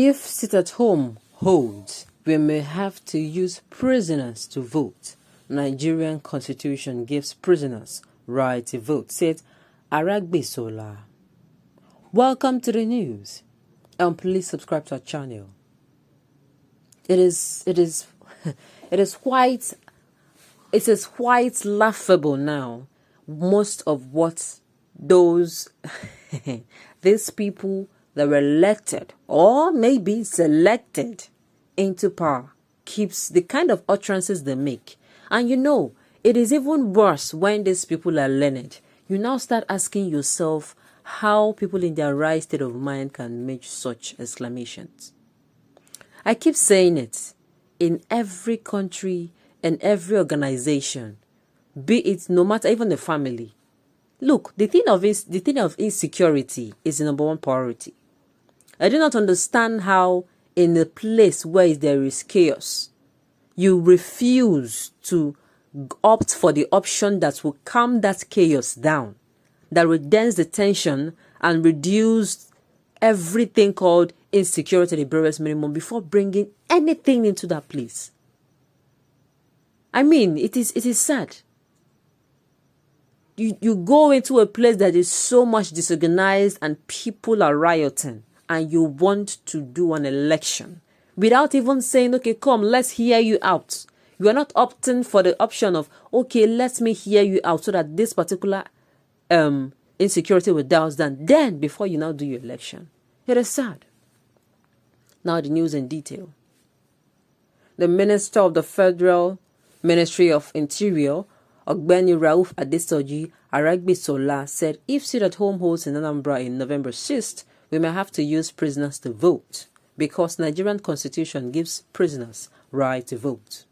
If sit-at-home holds, we may have to use prisoners to vote. Nigerian constitution gives prisoners right to vote, said Aragbesola. Welcome to the news, and please subscribe to our channel. It is quite laughable now. Most of what those these people that were elected or maybe selected into power keeps the kind of utterances they make. And you know, it is even worse when these people are learned. You now start asking yourself how people in their right state of mind can make such exclamations. I keep saying it, in every country and every organization, be it no matter even the family. Look, the thing of insecurity is the number one priority. I do not understand how in a place where there is chaos, you refuse to opt for the option that will calm that chaos down, that will dance the tension and reduce everything called insecurity to the barest minimum before bringing anything into that place. I mean, it is sad. You go into a place that is so much disorganized and people are rioting, and you want to do an election without even saying, okay, come, let's hear you out. You are not opting for the option of, okay, let me hear you out so that this particular insecurity will douse down. Then, before you now do your election. It is sad. Now the news in detail. The Minister of the Federal Ministry of Interior, Ogbeni Rauf Adesoji Aragbesola, said if sit-at-home holds in Anambra in November 6th, we may have to use prisoners to vote because Nigerian constitution gives prisoners right to vote.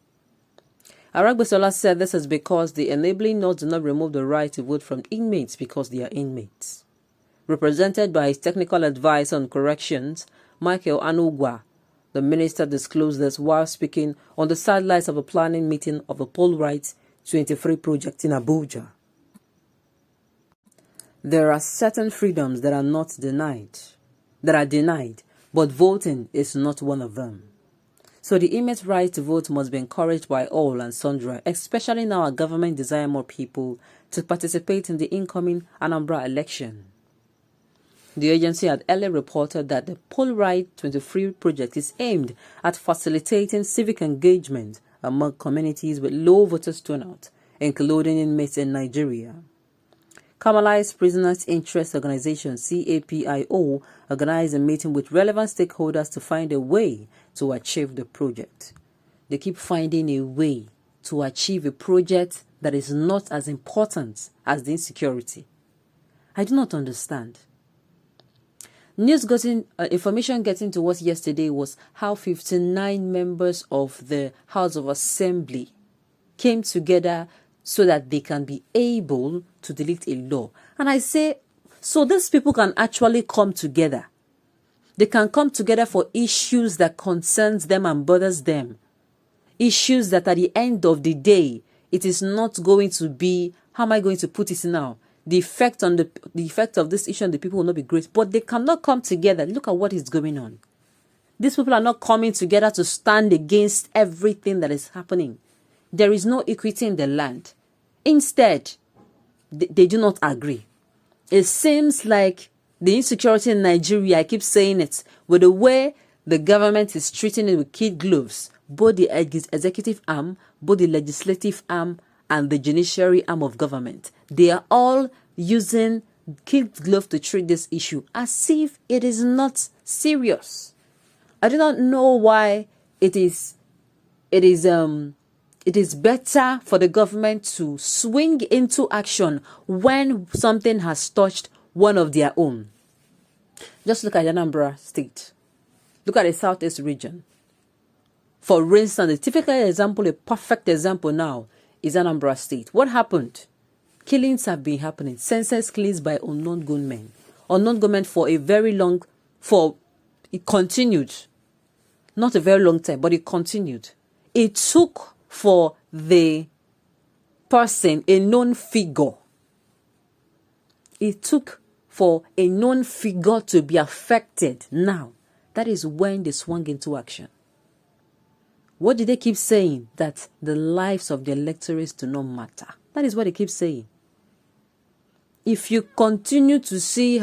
Aragbesola said this is because the enabling notes do not remove the right to vote from inmates because they are inmates. Represented by his technical advisor on corrections, Michael Anugwa, the minister disclosed this while speaking on the sidelines of a planning meeting of the Poll Rights 23 project in Abuja. There are certain freedoms that are denied, but voting is not one of them. So the inmate's right to vote must be encouraged by all and sundry, especially now our government desire more people to participate in the incoming Anambra election. The agency had earlier reported that the Poll Rights 23 project is aimed at facilitating civic engagement among communities with low voters turnout, including inmates in Nigeria. Kamala's Prisoners Interest Organization, CAPIO, organized a meeting with relevant stakeholders to find a way to achieve the project. They keep finding a way to achieve a project that is not as important as the insecurity. I do not understand. Information getting to us yesterday was how 59 members of the House of Assembly came together so that they can be able to delete a law. And I say, so these people can actually come together. They can come together for issues that concerns them and bothers them. Issues that at the end of the day, it is not going to be, how am I going to put it now? The effect of this issue on the people will not be great, but they cannot come together. Look at what is going on. These people are not coming together to stand against everything that is happening. There is no equity in the land. Instead, they do not agree. It seems like the insecurity in Nigeria, I keep saying it, with the way the government is treating it with kid gloves, both the executive arm, both the legislative arm, and the judiciary arm of government. They are all using kid glove to treat this issue as if it is not serious. I do not know why it is better for the government to swing into action when something has touched one of their own. Just look at Anambra State. Look at the Southeast region. For instance, a typical example, a perfect example now, is Anambra State. What happened? Killings have been happening. Senseless killings by unknown gunmen. Unknown gunmen it continued. Not a very long time, but it continued. It took for the person, a known figure. It took for a known figure to be affected now that is when they swung into action. What did they keep saying? That the lives of the electorates do not matter. That is what they keep saying. If you continue to see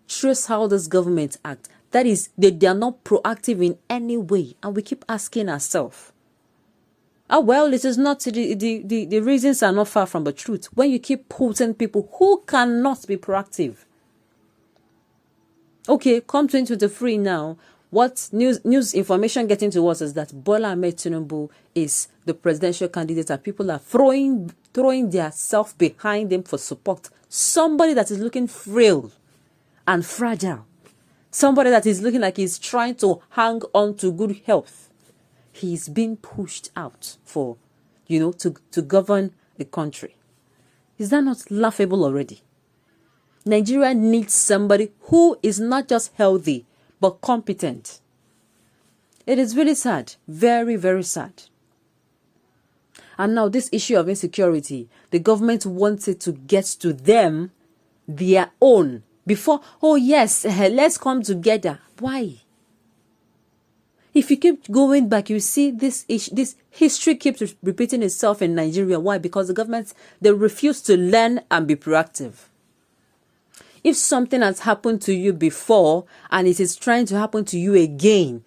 trace how this government act, that is, they are not proactive in any way. And we keep asking ourselves, well, it is not, the reasons are not far from the truth. When you keep putting people who cannot be proactive. Okay, come 2023 now, what news information getting to us is that Bola Ahmed Tinubu is the presidential candidate and people are throwing their self behind him for support. Somebody that is looking frail and fragile. Somebody that is looking like he's trying to hang on to good health. He's being pushed out for, to govern the country. Is that not laughable already? Nigeria needs somebody who is not just healthy, but competent. It is really sad. Very, very sad. And now this issue of insecurity, the government wants it to get to them, their own. Before, oh yes, let's come together. Why? If you keep going back, you see this history keeps repeating itself in Nigeria. Why? Because the government, they refuse to learn and be proactive. If something has happened to you before and it is trying to happen to you again,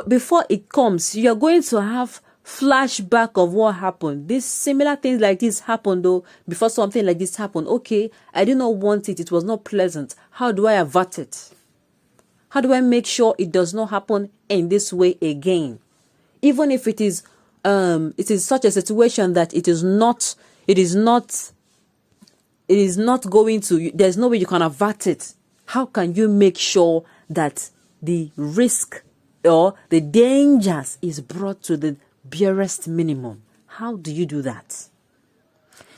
before it comes, you're going to have flashback of what happened. These similar things like this happened though, before something like this happened. Okay, I did not want it. It was not pleasant. How do I avert it? How do I make sure it does not happen in this way again? Even if it is such a situation that it is not going to, there's no way you can avert it. How can you make sure that the risk or the dangers is brought to the barest minimum? How do you do that?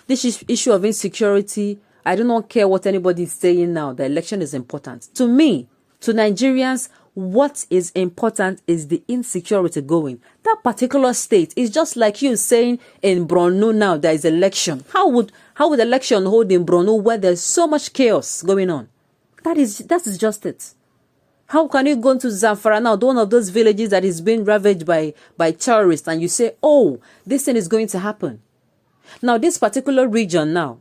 This issue of insecurity, I do not care what anybody is saying now. The election is important. To me, to Nigerians, what is important is the insecurity going. That particular state is just like you saying in Borno now there is election. How would election hold in Borno where there's so much chaos going on? That is just it. How can you go to Zamfara now, one of those villages that is being ravaged by terrorists, and you say, oh, this thing is going to happen? Now, this particular region now,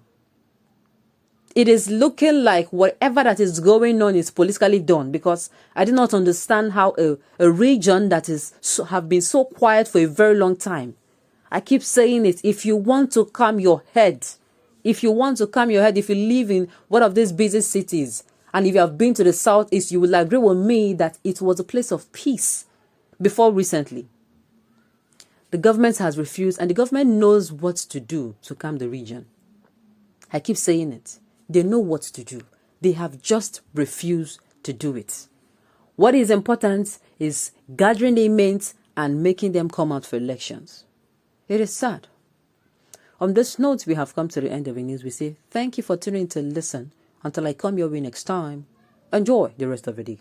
it is looking like whatever that is going on is politically done, because I do not understand how a region that have been so quiet for a very long time. I keep saying it. If you want to calm your head, if you live in one of these busy cities, and if you have been to the southeast, you will agree with me that it was a place of peace before recently. The government has refused, and the government knows what to do to calm the region. I keep saying it. They know what to do. They have just refused to do it. What is important is gathering the inmates and making them come out for elections. It is sad. On this note, we have come to the end of the news. We say thank you for tuning in to listen. Until I come your way next time, enjoy the rest of the day.